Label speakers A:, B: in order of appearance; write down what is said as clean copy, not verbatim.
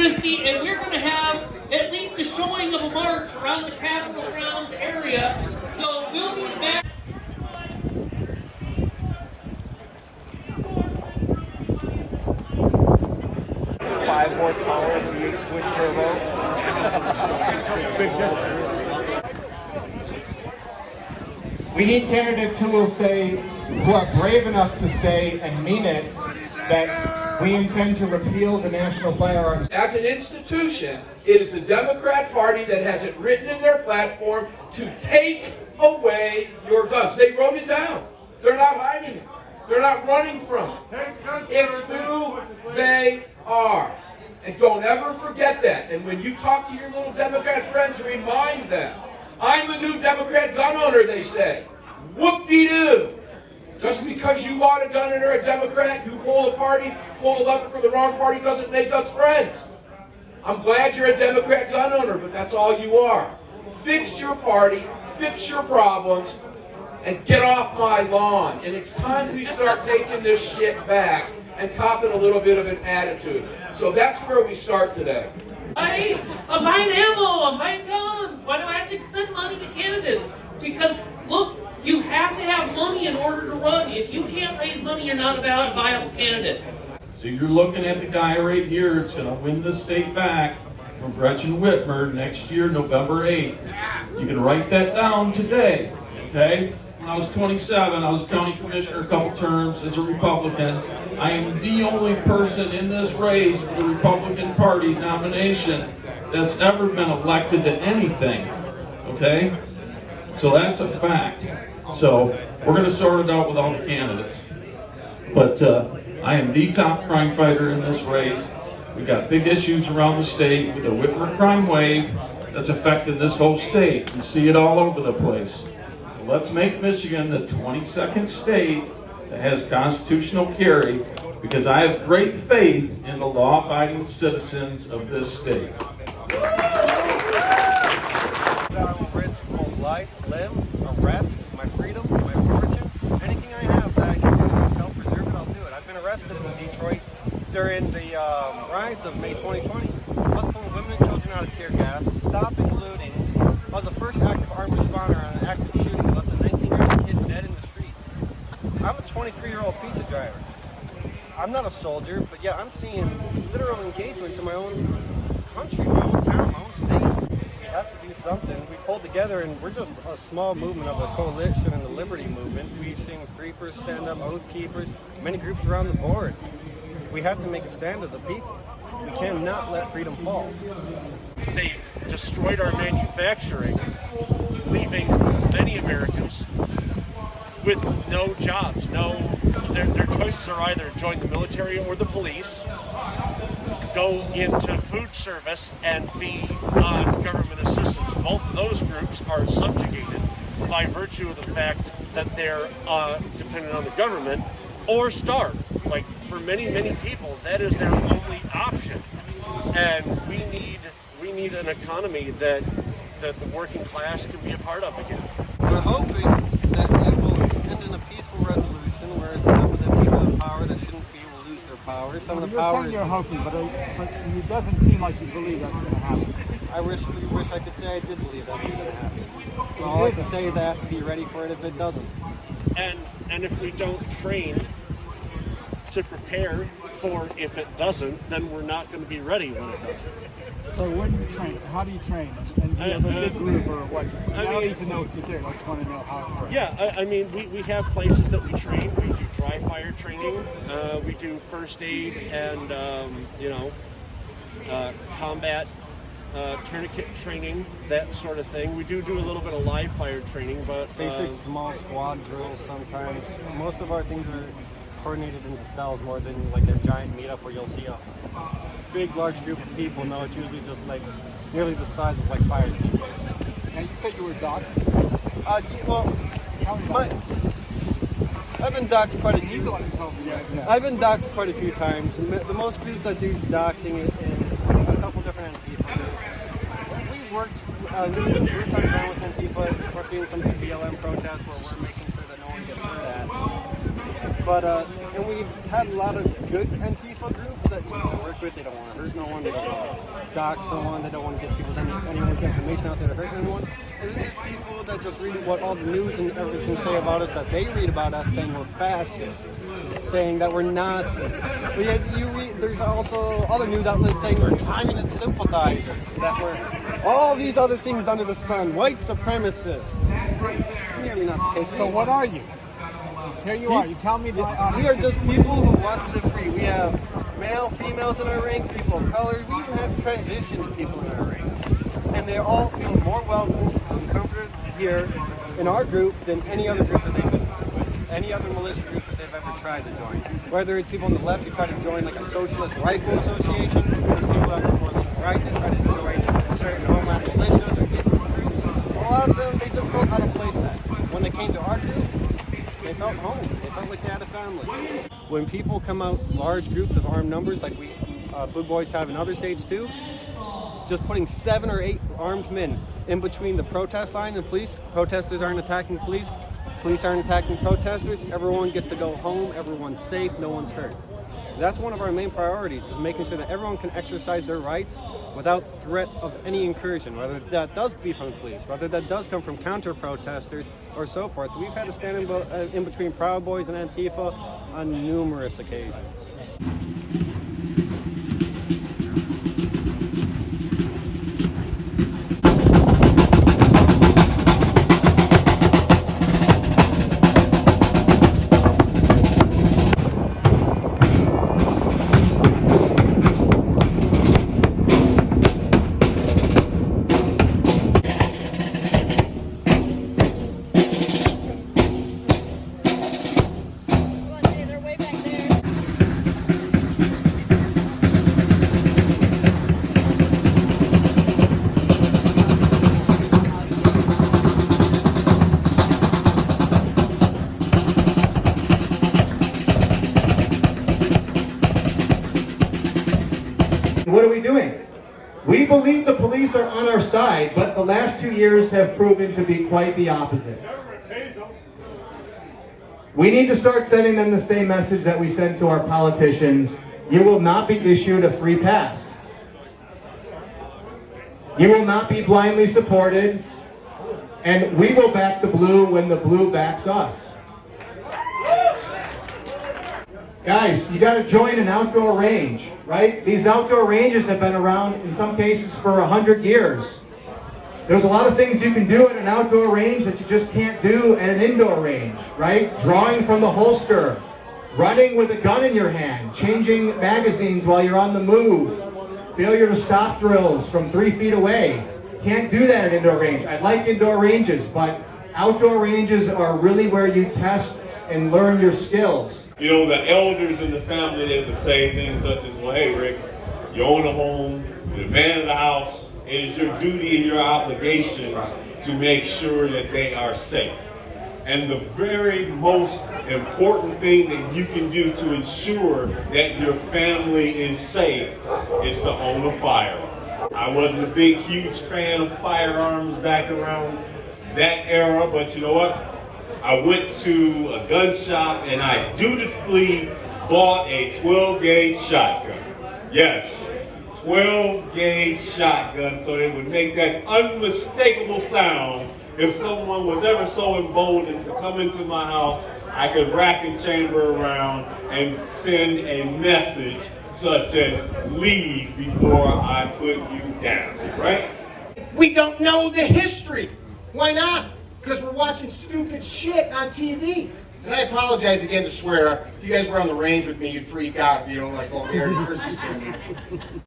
A: Christie, and we're going to have at least a showing of a march around the Capitol grounds area. So we'll be back.
B: 5 horsepower V8 twin turbo. Big difference. We need candidates who will say, who are brave enough to say and mean it, that we intend to repeal the national firearms.
C: As an institution, it is the Democrat Party that has it written in their platform to take away your guns. They wrote it down. They're not hiding it. They're not running from it. It's who they are. And don't ever forget that. And when you talk to your little Democrat friends, remind them, I'm the new Democrat gun owner, they say. Whoop-de-doo. Just because you bought a gun and are a Democrat, you pull the lever for the wrong party doesn't make us friends. I'm glad you're a Democrat gun owner, but that's all you are. Fix your party, fix your problems, and get off my lawn. And it's time we start taking this shit back and copping a little bit of an attitude. So that's where we start today.
A: I'm buying ammo, I'm buying guns. Why do I have to send money to candidates? Because, look, you have to have money in order to run. If you can't raise money, you're not a viable candidate.
D: So you're looking at the guy right here that's going to win the state back from Gretchen Whitmer next year, November 8th. You can write that down today, okay? When I was 27, I was county commissioner a couple terms as a Republican. I am the only person in this race for the Republican Party nomination that's ever been elected to anything, okay? So that's a fact. So we're going to sort it out with all the candidates. But I am the top crime fighter in this race. We've got big issues around the state with the Whitmer crime wave that's affected this whole state. You see it all over the place. So let's make Michigan the 22nd state that has constitutional carry, because I have great faith in the law-abiding citizens of this state.
B: I will risk both life, limb, arrest, my freedom, my fortune, anything I have that I can do to help preserve it, I'll do it. I've been arrested in Detroit during the riots of May 2020. I was pulling women and children out of tear gas, stopping lootings. I was the first active armed responder on an active shooting that left a 19-year-old kid dead in the streets. I'm a 23-year-old pizza driver. I'm not a soldier, but yeah, I'm seeing literal engagements in my own country, my own town, my own state. We have to do something. We pulled together, and we're just a small movement of a coalition in the liberty movement. We've seen creepers stand up, oath keepers, many groups around the board. We have to make a stand as a people. We cannot let freedom fall.
E: They destroyed our manufacturing, leaving many Americans with no jobs. Their choices are either join the military or the police, go into food service, and be on government assistance. Both of those groups are subjugated by virtue of the fact that they're dependent on the government or starve. Like, for many, many people, that is their only option. And we need an economy that the working class can be a part of again.
F: We're hoping that it will end in a peaceful resolution where some of the people in power that shouldn't be will lose their power. Some of the power is...
B: You're hoping, but it doesn't seem like you believe that's going to happen.
F: I wish I could say I did believe that was going to happen. Well, all I can say is I have to be ready for it if it doesn't.
E: And if we don't train to prepare for if it doesn't, then we're not going to be ready when it doesn't.
B: So when you train, how do you train? And do you have a big group or what? I don't need to know specifics, I just want to know how it works.
E: Yeah, I mean, we have places that we train. We do dry fire training. We do first aid and, combat tourniquet training, that sort of thing. We do a little bit of live fire training, but...
F: Basic small squad drills sometimes. Most of our things are coordinated into cells more than like a giant meetup where you'll see a big, large group of people. No, it's usually just like nearly the size of like fire team bases.
B: And you said you were doxed?
F: I've been doxed quite a few. I've been doxed quite a few times. The most groups that do doxing is a couple different Antifa groups. We worked roots on the ground with Antifa, especially in some BLM protests where we're making sure that no one gets hurt at. But and we've had a lot of good Antifa groups that you can work with. They don't want to hurt no one. They don't want to dox no one. They don't want to get anyone's information out there to hurt anyone. And there's people that just read what all the news and everything say about us, that they read about us, saying we're fascists, saying that we're Nazis. But yet there's also other news outlets saying we're communist sympathizers, that we're all these other things under the sun, white supremacists. It's nearly not the case.
G: So what are you? Here you are. You tell me that.
F: We are just people who want to live free. We have male, females in our ranks, people of color. We even have transition people in our ranks. And they all feel more welcome and comforted here in our group than any other group that they've been with, any other militia group that they've ever tried to join. Whether it's people on the left who try to join like a socialist rifle association, or people that are more right that try to join certain homeland militias or different groups. A lot of them, they just felt out of place at. When they came to our group, they felt home. They felt like they had a family. When people come out large groups of armed numbers, like we Boog Boys have in other states too, just putting 7 or 8 armed men in between the protest line and police. Protesters aren't attacking police. Police aren't attacking protesters. Everyone gets to go home. Everyone's safe. No one's hurt. That's one of our main priorities, is making sure that everyone can exercise their rights without threat of any incursion, whether that does be from the police, whether that does come from counter-protesters or so forth. We've had to stand in between Proud Boys and Antifa on numerous occasions.
H: What are we doing? We believe the police are on our side, but the last 2 years have proven to be quite the opposite. We need to start sending them the same message that we send to our politicians. You will not be issued a free pass. You will not be blindly supported, and we will back the blue when the blue backs us. Guys, you got to join an outdoor range, right? These outdoor ranges have been around in some cases for 100 years. There's a lot of things you can do at an outdoor range that you just can't do at an indoor range, right? Drawing from the holster, running with a gun in your hand, changing magazines while you're on the move, failure to stop drills from 3 feet away. Can't do that at indoor range. I like indoor ranges, but outdoor ranges are really where you test and learn your skills.
I: You know, the elders in the family, they would say things such as, well, hey, Rick, you own a home, you're the man of the house. It is your duty and your obligation to make sure that they are safe. And the very most important thing that you can do to ensure that your family is safe is to own a firearm. I wasn't a big, huge fan of firearms back around that era, but you know what? I went to a gun shop and I dutifully bought a 12-gauge shotgun. Yes, 12-gauge shotgun, so it would make that unmistakable sound. If someone was ever so emboldened to come into my house, I could rack and chamber around and send a message such as, leave before I put you down, right?
J: We don't know the history. Why not? Because we're watching stupid shit on TV. And I apologize again to swear. If you guys were on the range with me, you'd freak out. You know, like, oh, here,